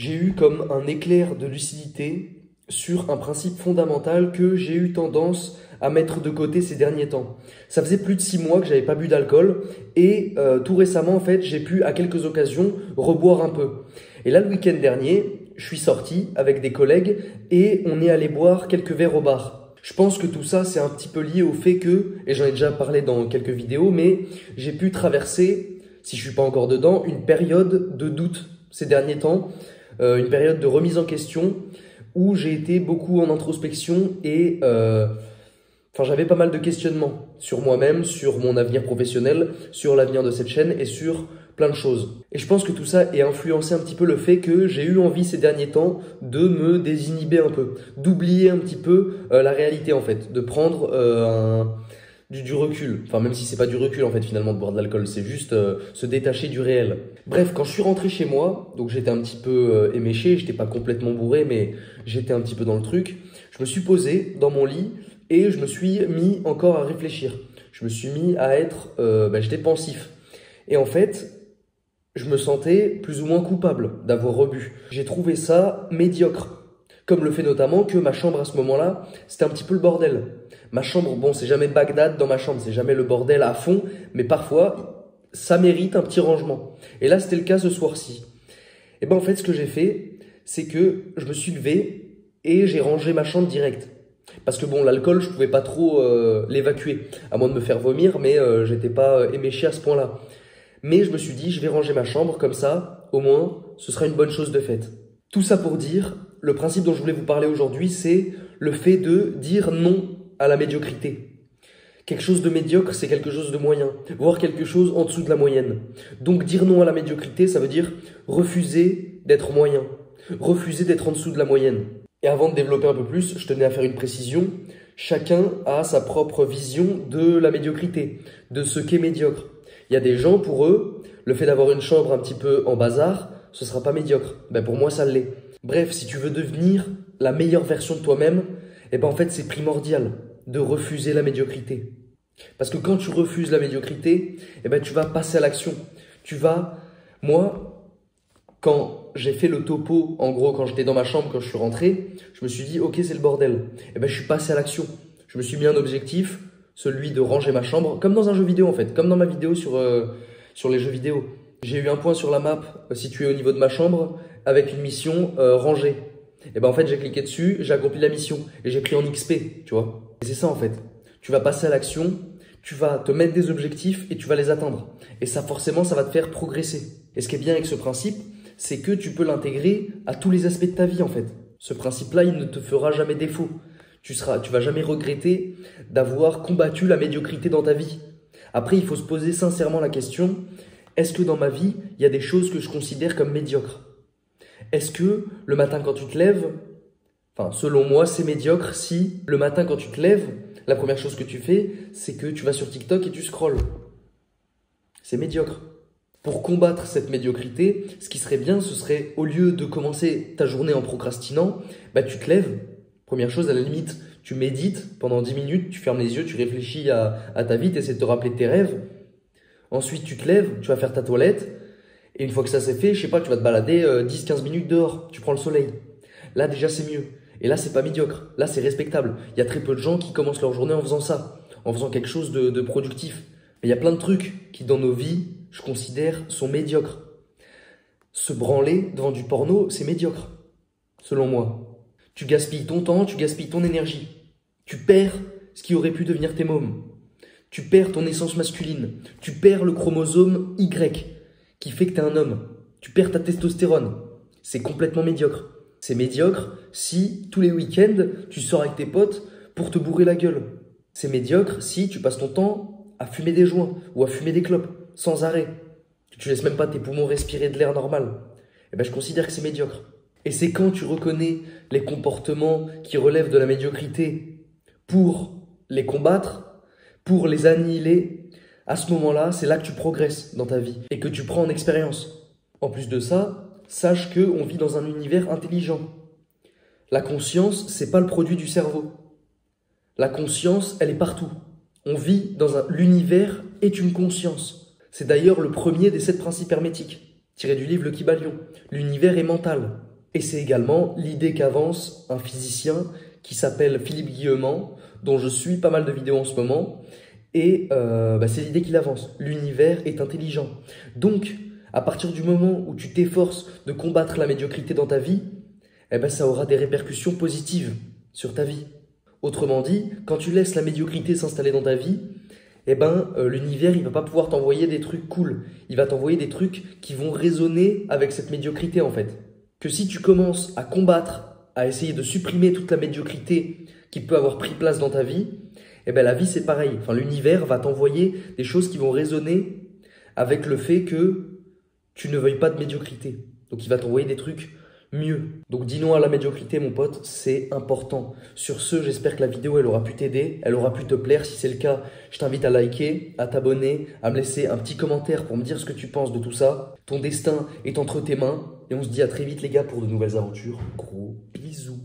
j'ai eu comme un éclair de lucidité sur un principe fondamental que j'ai eu tendance à mettre de côté ces derniers temps. Ça faisait plus de 6 mois que j'avais pas bu d'alcool et tout récemment en fait j'ai pu à quelques occasions reboire un peu. Et là le week-end dernier, je suis sorti avec des collègues et on est allé boire quelques verres au bar. Je pense que tout ça c'est un petit peu lié au fait que, et j'en ai déjà parlé dans quelques vidéos, mais j'ai pu traverser, si je suis pas encore dedans, une période de doute ces derniers temps, une période de remise en question où j'ai été beaucoup en introspection et j'avais pas mal de questionnements sur moi-même, sur mon avenir professionnel, sur l'avenir de cette chaîne et sur plein de choses. Et je pense que tout ça est influencé un petit peu le fait que j'ai eu envie ces derniers temps de me désinhiber un peu, d'oublier un petit peu la réalité en fait, de prendre du recul. Enfin, même si c'est pas du recul en fait finalement de boire de l'alcool, c'est juste se détacher du réel. Bref, quand je suis rentré chez moi, donc j'étais un petit peu éméché, j'étais pas complètement bourré, mais j'étais un petit peu dans le truc. Je me suis posé dans mon lit et je me suis mis encore à réfléchir. Je me suis mis à être, j'étais pensif. Et en fait, je me sentais plus ou moins coupable d'avoir rebu. J'ai trouvé ça médiocre. Comme le fait notamment que ma chambre à ce moment-là, c'était un petit peu le bordel. Ma chambre, bon, c'est jamais Bagdad dans ma chambre, c'est jamais le bordel à fond, mais parfois, ça mérite un petit rangement. Et là, c'était le cas ce soir-ci. Et ben en fait, ce que j'ai fait, c'est que je me suis levé et j'ai rangé ma chambre direct. Parce que bon, l'alcool, je pouvais pas trop l'évacuer, à moins de me faire vomir, mais j'étais pas éméché à ce point-là. Mais je me suis dit, je vais ranger ma chambre, comme ça, au moins, ce sera une bonne chose de faite. Tout ça pour dire, le principe dont je voulais vous parler aujourd'hui, c'est le fait de dire non à la médiocrité. Quelque chose de médiocre, c'est quelque chose de moyen, voire quelque chose en dessous de la moyenne. Donc dire non à la médiocrité, ça veut dire refuser d'être moyen, refuser d'être en dessous de la moyenne. Et avant de développer un peu plus, je tenais à faire une précision. Chacun a sa propre vision de la médiocrité, de ce qu'est médiocre. Il y a des gens, pour eux, le fait d'avoir une chambre un petit peu en bazar, ce sera pas médiocre. Ben pour moi, ça l'est. Bref, si tu veux devenir la meilleure version de toi-même, en fait, c'est primordial de refuser la médiocrité. Parce que quand tu refuses la médiocrité, tu vas passer à l'action. Moi, quand j'ai fait le topo, en gros, quand j'étais dans ma chambre, quand je suis rentré, je me suis dit, ok, c'est le bordel. Je suis passé à l'action. Je me suis mis un objectif, celui de ranger ma chambre, comme dans un jeu vidéo en fait, comme dans ma vidéo sur les jeux vidéo. J'ai eu un point sur la map situé au niveau de ma chambre avec une mission ranger. En fait, j'ai cliqué dessus, j'ai accompli la mission et j'ai pris en XP, tu vois. Et c'est ça en fait. Tu vas passer à l'action, tu vas te mettre des objectifs et tu vas les atteindre. Et ça, forcément, ça va te faire progresser. Et ce qui est bien avec ce principe, c'est que tu peux l'intégrer à tous les aspects de ta vie en fait. Ce principe-là, il ne te fera jamais défaut. Tu vas jamais regretter d'avoir combattu la médiocrité dans ta vie. Après, il faut se poser sincèrement la question, est-ce que dans ma vie, il y a des choses que je considère comme médiocres? Est-ce que le matin quand tu te lèves, selon moi, c'est médiocre si le matin quand tu te lèves, la première chose que tu fais, c'est que tu vas sur TikTok et tu scrolles. C'est médiocre. Pour combattre cette médiocrité, ce qui serait bien, ce serait, au lieu de commencer ta journée en procrastinant, tu te lèves. Première chose, à la limite, tu médites pendant 10 minutes, tu fermes les yeux, tu réfléchis à ta vie, tu essaies de te rappeler de tes rêves. Ensuite, tu te lèves, tu vas faire ta toilette. Et une fois que ça c'est fait, je sais pas, tu vas te balader 10-15 minutes dehors, tu prends le soleil. Là, déjà, c'est mieux. Et là, c'est pas médiocre. Là, c'est respectable. Il y a très peu de gens qui commencent leur journée en faisant ça, en faisant quelque chose de productif. Mais il y a plein de trucs qui, dans nos vies, je considère, sont médiocres. Se branler devant du porno, c'est médiocre, selon moi. Tu gaspilles ton temps, tu gaspilles ton énergie. Tu perds ce qui aurait pu devenir tes mômes. Tu perds ton essence masculine. Tu perds le chromosome Y qui fait que tu es un homme. Tu perds ta testostérone. C'est complètement médiocre. C'est médiocre si tous les week-ends, tu sors avec tes potes pour te bourrer la gueule. C'est médiocre si tu passes ton temps à fumer des joints ou à fumer des clopes sans arrêt. Tu laisses même pas tes poumons respirer de l'air normal. Je considère que c'est médiocre. Et c'est quand tu reconnais les comportements qui relèvent de la médiocrité pour les combattre, pour les annihiler, à ce moment-là, c'est là que tu progresses dans ta vie et que tu prends en expérience. En plus de ça, sache qu'on vit dans un univers intelligent. La conscience, c'est pas le produit du cerveau. La conscience, elle est partout. On vit dans l'univers est une conscience. C'est d'ailleurs le premier des 7 principes hermétiques, tiré du livre Le Kybalion. L'univers est mental. Et c'est également l'idée qu'avance un physicien qui s'appelle Philippe Guillemant, dont je suis pas mal de vidéos en ce moment. Et c'est l'idée qu'il avance. L'univers est intelligent. Donc, à partir du moment où tu t'efforces de combattre la médiocrité dans ta vie, ça aura des répercussions positives sur ta vie. Autrement dit, quand tu laisses la médiocrité s'installer dans ta vie, l'univers il va pas pouvoir t'envoyer des trucs cool. Il va t'envoyer des trucs qui vont résonner avec cette médiocrité en fait. Que si tu commences à combattre, à essayer de supprimer toute la médiocrité qui peut avoir pris place dans ta vie, la vie c'est pareil. Enfin, l'univers va t'envoyer des choses qui vont résonner avec le fait que tu ne veuilles pas de médiocrité. Donc il va t'envoyer des trucs mieux. Donc dis non à la médiocrité mon pote, c'est important. Sur ce, j'espère que la vidéo elle aura pu t'aider, elle aura pu te plaire. Si c'est le cas, je t'invite à liker, à t'abonner, à me laisser un petit commentaire pour me dire ce que tu penses de tout ça. Ton destin est entre tes mains et on se dit à très vite les gars pour de nouvelles aventures. Gros bisous.